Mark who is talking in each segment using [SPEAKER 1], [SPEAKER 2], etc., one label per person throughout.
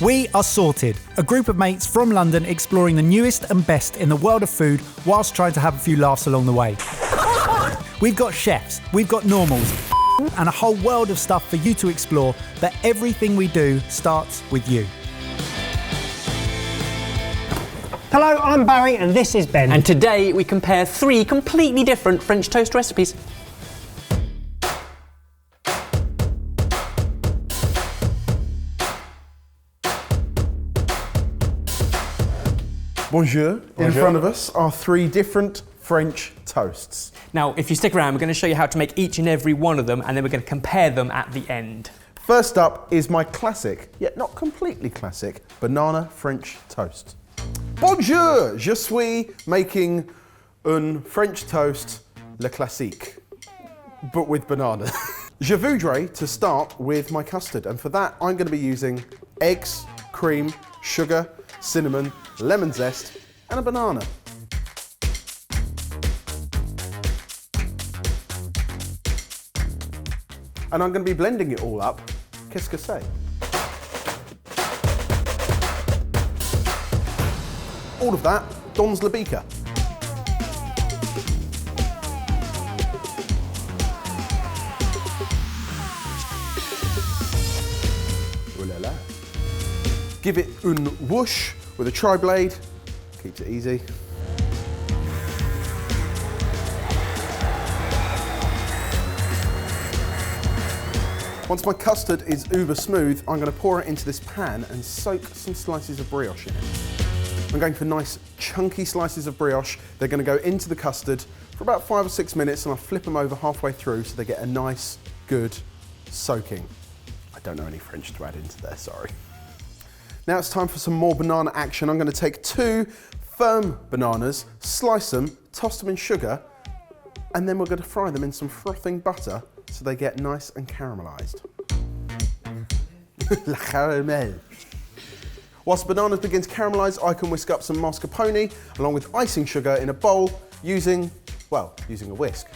[SPEAKER 1] We are Sorted, a group of mates from London exploring the newest and best in the world of food whilst trying to have a few laughs along the way. We've got chefs, we've got normals, and a whole world of stuff for you to explore, but everything we do starts with you.
[SPEAKER 2] Hello, I'm Barry and this is Ben.
[SPEAKER 3] And today we compare 3 completely different French toast recipes.
[SPEAKER 4] Bonjour. In front of us are 3 different French toasts.
[SPEAKER 3] Now, if you stick around, we're going to show you how to make each and every one of them, and then we're going to compare them at the end.
[SPEAKER 4] First up is my classic, yet not completely classic, banana French toast. Bonjour! Je suis making un French toast le classique, but with banana. Je voudrais to start with my custard, and for that I'm going to be using eggs, cream, sugar, cinnamon, lemon zest, and a banana. And I'm going to be blending it all up. Qu'est-ce que c'est? All of that dans le beaker. Ooh la la. Give it un whoosh with a tri-blade. Keeps it easy. Once my custard is uber smooth, I'm going to pour it into this pan and soak some slices of brioche in it. I'm going for nice chunky slices of brioche. They're going to go into the custard for about 5 or 6 minutes, and I'll flip them over halfway through so they get a nice, good soaking. I don't know any French to add into there, sorry. Now it's time for some more banana action. I'm going to take 2 firm bananas, slice them, toss them in sugar, and then we're going to fry them in some frothing butter so they get nice and caramelised. La caramel. Whilst bananas begin to caramelise, I can whisk up some mascarpone along with icing sugar in a bowl using a whisk.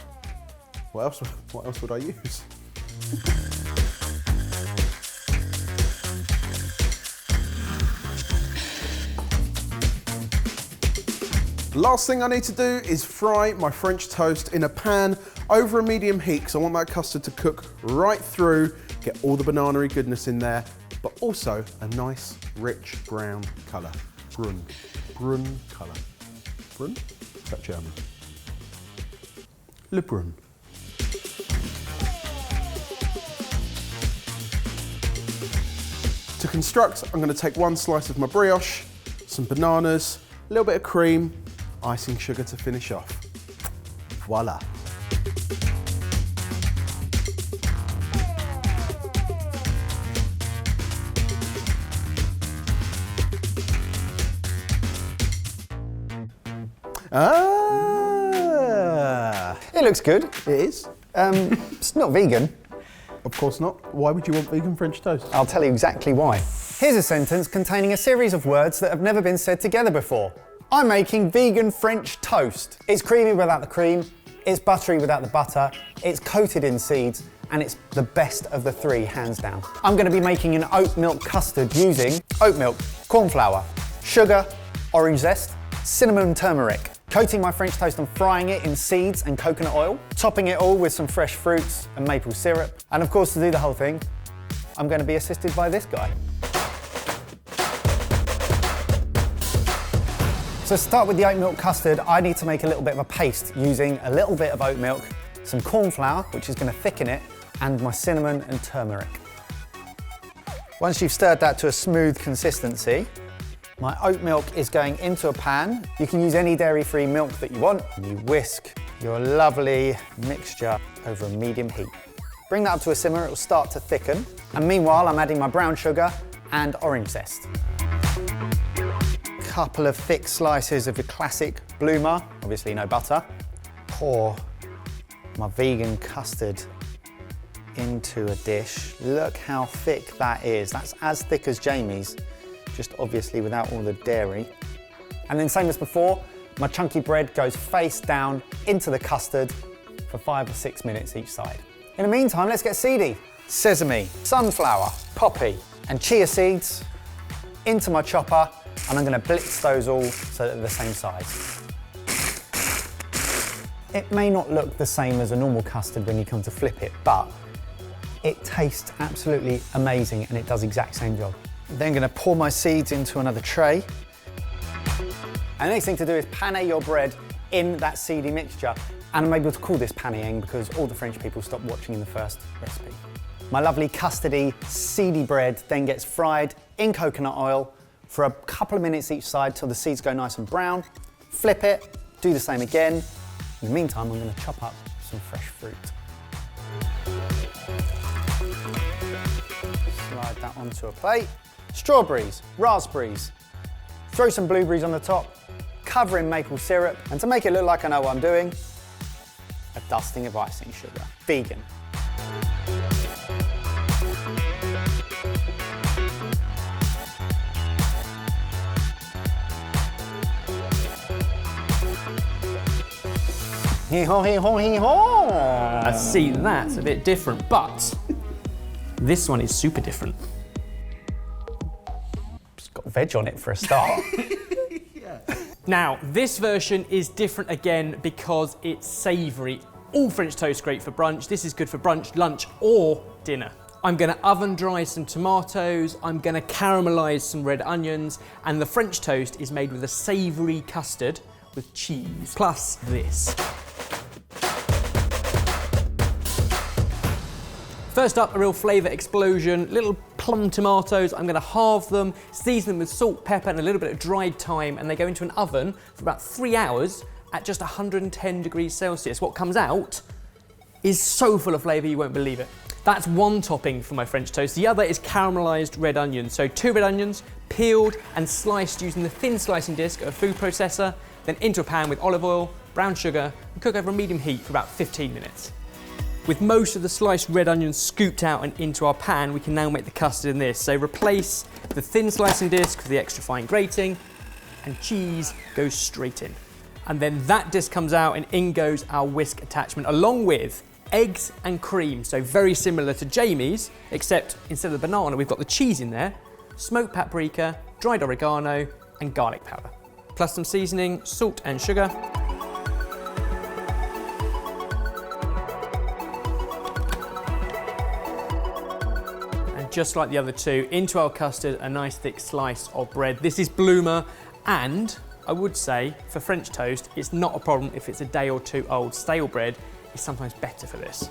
[SPEAKER 4] What else would I use? Last thing I need to do is fry my French toast in a pan over a medium heat because I want that custard to cook right through, get all the banana-y goodness in there, but also a nice, rich brown colour. Brun colour. Brun? Is that German? Le brun. To construct, I'm going to take 1 slice of my brioche, some bananas, a little bit of cream, icing sugar to finish off. Voila.
[SPEAKER 2] It looks good.
[SPEAKER 4] It is.
[SPEAKER 2] It's not vegan.
[SPEAKER 4] Of course not. Why would you want vegan French toast?
[SPEAKER 2] I'll tell you exactly why. Here's a sentence containing a series of words that have never been said together before. I'm making vegan French toast. It's creamy without the cream, it's buttery without the butter, it's coated in seeds, and it's the best of the 3, hands down. I'm going to be making an oat milk custard using oat milk, corn flour, sugar, orange zest, cinnamon and turmeric. Coating my French toast and frying it in seeds and coconut oil. Topping it all with some fresh fruits and maple syrup. And of course, to do the whole thing, I'm going to be assisted by this guy. So to start with the oat milk custard, I need to make a little bit of a paste using a little bit of oat milk, some corn flour, which is going to thicken it, and my cinnamon and turmeric. Once you've stirred that to a smooth consistency, my oat milk is going into a pan. You can use any dairy-free milk that you want. You whisk your lovely mixture over a medium heat. Bring that up to a simmer, it will start to thicken. And meanwhile, I'm adding my brown sugar and orange zest. Couple of thick slices of your classic bloomer, obviously no butter. Pour my vegan custard into a dish. Look how thick that is. That's as thick as Jamie's, just obviously without all the dairy. And then same as before, my chunky bread goes face down into the custard for 5 or 6 minutes each side. In the meantime, let's get seedy. Sesame, sunflower, poppy, and chia seeds into my chopper, and I'm gonna blitz those all so that they're the same size. It may not look the same as a normal custard when you come to flip it, but it tastes absolutely amazing and it does the exact same job. Then gonna pour my seeds into another tray. And the next thing to do is pané your bread in that seedy mixture. And I'm able to call this panéing because all the French people stopped watching in the first recipe. My lovely custardy, seedy bread then gets fried in coconut oil for a couple of minutes each side till the seeds go nice and brown. Flip it, do the same again. In the meantime, I'm going to chop up some fresh fruit. Slide that onto a plate. Strawberries, raspberries. Throw some blueberries on the top, cover in maple syrup, and to make it look like I know what I'm doing, a dusting of icing sugar. Vegan. Hee-haw, hee-haw, hee-haw.
[SPEAKER 3] I see, that's a bit different, but this one is super different.
[SPEAKER 2] It's got veg on it for a start.
[SPEAKER 3] Now, this version is different again because it's savoury. All French toast great for brunch. This is good for brunch, lunch, or dinner. I'm gonna oven dry some tomatoes, I'm gonna caramelise some red onions, and the French toast is made with a savoury custard with cheese, plus this. First up, a real flavour explosion, little plum tomatoes. I'm gonna halve them, season them with salt, pepper, and a little bit of dried thyme, and they go into an oven for about 3 hours at just 110 degrees Celsius. What comes out is so full of flavour you won't believe it. That's one topping for my French toast. The other is caramelised red onions. So 2 red onions, peeled and sliced using the thin slicing disc of a food processor, then into a pan with olive oil, brown sugar, and cook over a medium heat for about 15 minutes. With most of the sliced red onions scooped out and into our pan, we can now make the custard in this. So replace the thin slicing disc with the extra fine grating, and cheese goes straight in. And then that disc comes out and in goes our whisk attachment, along with eggs and cream. So very similar to Jamie's, except instead of the banana, we've got the cheese in there, smoked paprika, dried oregano, and garlic powder. Plus some seasoning, salt and sugar. Just like the other two, into our custard, a nice thick slice of bread. This is Bloomer, and I would say for French toast, it's not a problem if it's a day or two old. Stale bread is sometimes better for this.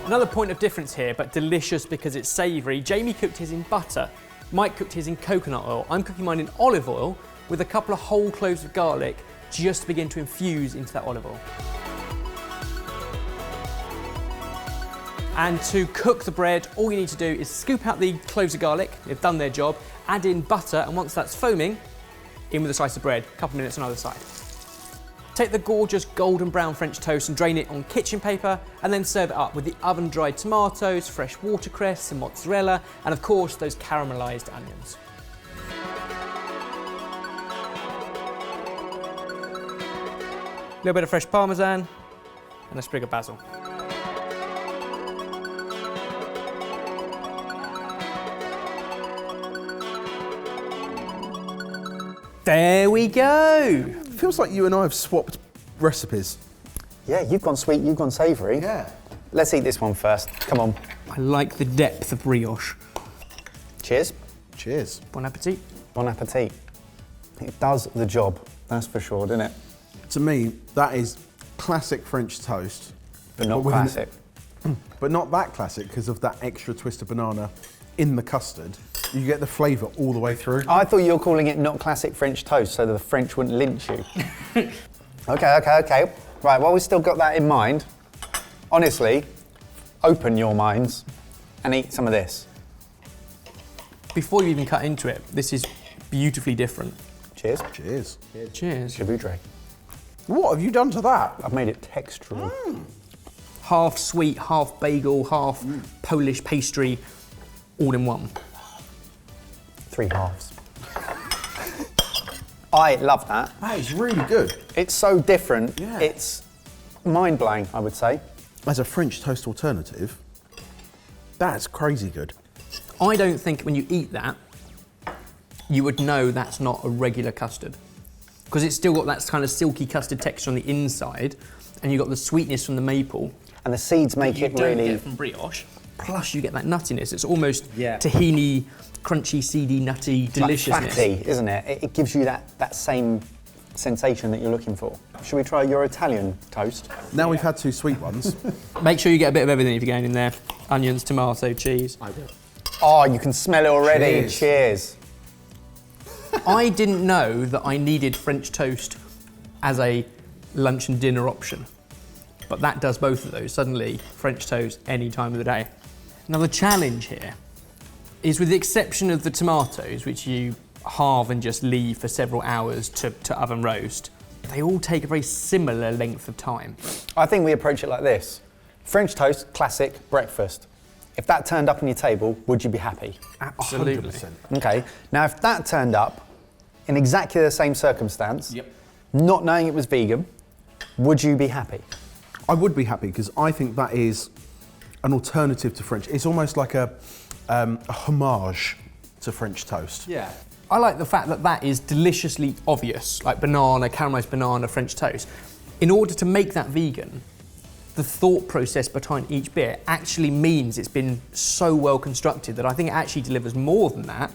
[SPEAKER 3] Another point of difference here, but delicious because it's savoury. Jamie cooked his in butter, Mike cooked his in coconut oil. I'm cooking mine in olive oil with a couple of whole cloves of garlic just to begin to infuse into that olive oil. And to cook the bread, all you need to do is scoop out the cloves of garlic, they've done their job, add in butter, and once that's foaming, in with a slice of bread, a couple of minutes on either side. Take the gorgeous golden brown French toast and drain it on kitchen paper, and then serve it up with the oven-dried tomatoes, fresh watercress, some mozzarella, and of course, those caramelised onions. A little bit of fresh parmesan, and a sprig of basil. There we go.
[SPEAKER 4] Feels like you and I have swapped recipes.
[SPEAKER 2] Yeah, you've gone sweet, you've gone savoury.
[SPEAKER 4] Yeah.
[SPEAKER 2] Let's eat this one first. Come on.
[SPEAKER 3] I like the depth of brioche.
[SPEAKER 2] Cheers.
[SPEAKER 4] Cheers.
[SPEAKER 3] Bon appetit.
[SPEAKER 2] Bon appetit. It does the job, that's for sure, doesn't it?
[SPEAKER 4] To me, that is classic French toast.
[SPEAKER 2] But not
[SPEAKER 4] with an-
[SPEAKER 2] classic.
[SPEAKER 4] But not that classic because of that extra twist of banana in the custard. You get the flavour all the way through.
[SPEAKER 2] I thought you were calling it not classic French toast so that the French wouldn't lynch you. Okay. Right, well, we've still got that in mind. Honestly, open your minds and eat some of this.
[SPEAKER 3] Before you even cut into it, this is beautifully different.
[SPEAKER 2] Cheers.
[SPEAKER 4] Cheers.
[SPEAKER 3] Cheers.
[SPEAKER 2] Chevrolet.
[SPEAKER 4] What have you done to that?
[SPEAKER 2] I've made it textural.
[SPEAKER 3] Half sweet, half bagel, half Polish pastry, all in one.
[SPEAKER 2] 3 halves. I love that.
[SPEAKER 4] That is really good.
[SPEAKER 2] It's so different.
[SPEAKER 4] Yeah.
[SPEAKER 2] It's mind-blowing, I would say.
[SPEAKER 4] As a French toast alternative, that's crazy good.
[SPEAKER 3] I don't think when you eat that, you would know that's not a regular custard. Because it's still got that kind of silky custard texture on the inside, and you've got the sweetness from the maple.
[SPEAKER 2] And the seeds make it really...
[SPEAKER 3] You don't get from brioche, plus you get that nuttiness. It's almost
[SPEAKER 1] Yeah.
[SPEAKER 3] tahini, crunchy, seedy, nutty deliciousness.
[SPEAKER 2] Fatty, isn't it? It gives you that same sensation that you're looking for. Should we try your Italian toast?
[SPEAKER 4] Now we've had 2 sweet ones.
[SPEAKER 3] Make sure you get a bit of everything if you're going in there. Onions, tomato, cheese.
[SPEAKER 4] I will.
[SPEAKER 2] Oh, you can smell it already. Cheers.
[SPEAKER 3] I didn't know that I needed French toast as a lunch and dinner option, but that does both of those. Suddenly, French toast any time of the day. Now the challenge here is, with the exception of the tomatoes, which you halve and just leave for several hours to oven roast, they all take a very similar length of time.
[SPEAKER 2] I think we approach it like this. French toast, classic breakfast. If that turned up on your table, would you be happy?
[SPEAKER 3] Absolutely.
[SPEAKER 4] 100%.
[SPEAKER 2] Okay, now if that turned up in exactly the same circumstance, not knowing it was vegan, would you be happy?
[SPEAKER 4] I would be happy because I think that is an alternative to French. It's almost like a homage to French toast.
[SPEAKER 3] Yeah. I like the fact that that is deliciously obvious, like banana, caramelised banana, French toast. In order to make that vegan, the thought process behind each bit actually means it's been so well constructed that I think it actually delivers more than that.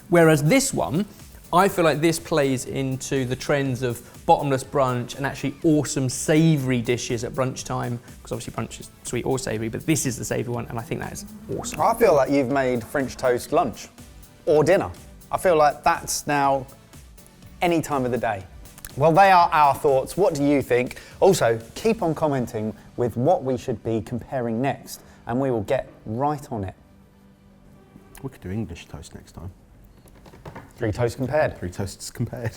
[SPEAKER 3] Whereas this one, I feel like this plays into the trends of bottomless brunch and actually awesome savoury dishes at brunch time, because obviously brunch is sweet or savoury, but this is the savoury one, and I think that is awesome.
[SPEAKER 2] I feel like you've made French toast lunch or dinner. I feel like that's now any time of the day. Well, they are our thoughts. What do you think? Also, keep on commenting with what we should be comparing next, and we will get right on it.
[SPEAKER 4] We could do English toast next time.
[SPEAKER 2] 3 toasts compared.
[SPEAKER 4] 3 toasts compared.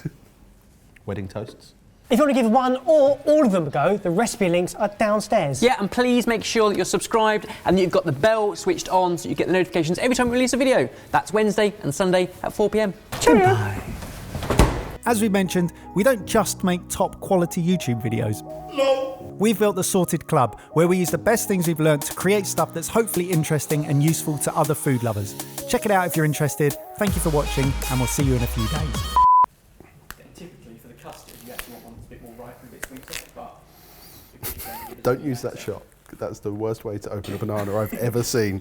[SPEAKER 4] Wedding toasts.
[SPEAKER 5] If you want to give one or all of them a go, the recipe links are downstairs.
[SPEAKER 3] Yeah, and please make sure that you're subscribed and that you've got the bell switched on so you get the notifications every time we release a video. That's Wednesday and Sunday at 4 p.m.
[SPEAKER 5] Cheerio.
[SPEAKER 1] As we mentioned, we don't just make top quality YouTube videos. We've built the Sorted Club, where we use the best things we've learned to create stuff that's hopefully interesting and useful to other food lovers. Check it out if you're interested. Thank you for watching, and we'll see you in a few days.
[SPEAKER 3] Typically for the custard, you actually want one that's a bit more ripe and a bit sweeter, but...
[SPEAKER 4] Don't use that shot. That's the worst way to open a banana I've ever seen.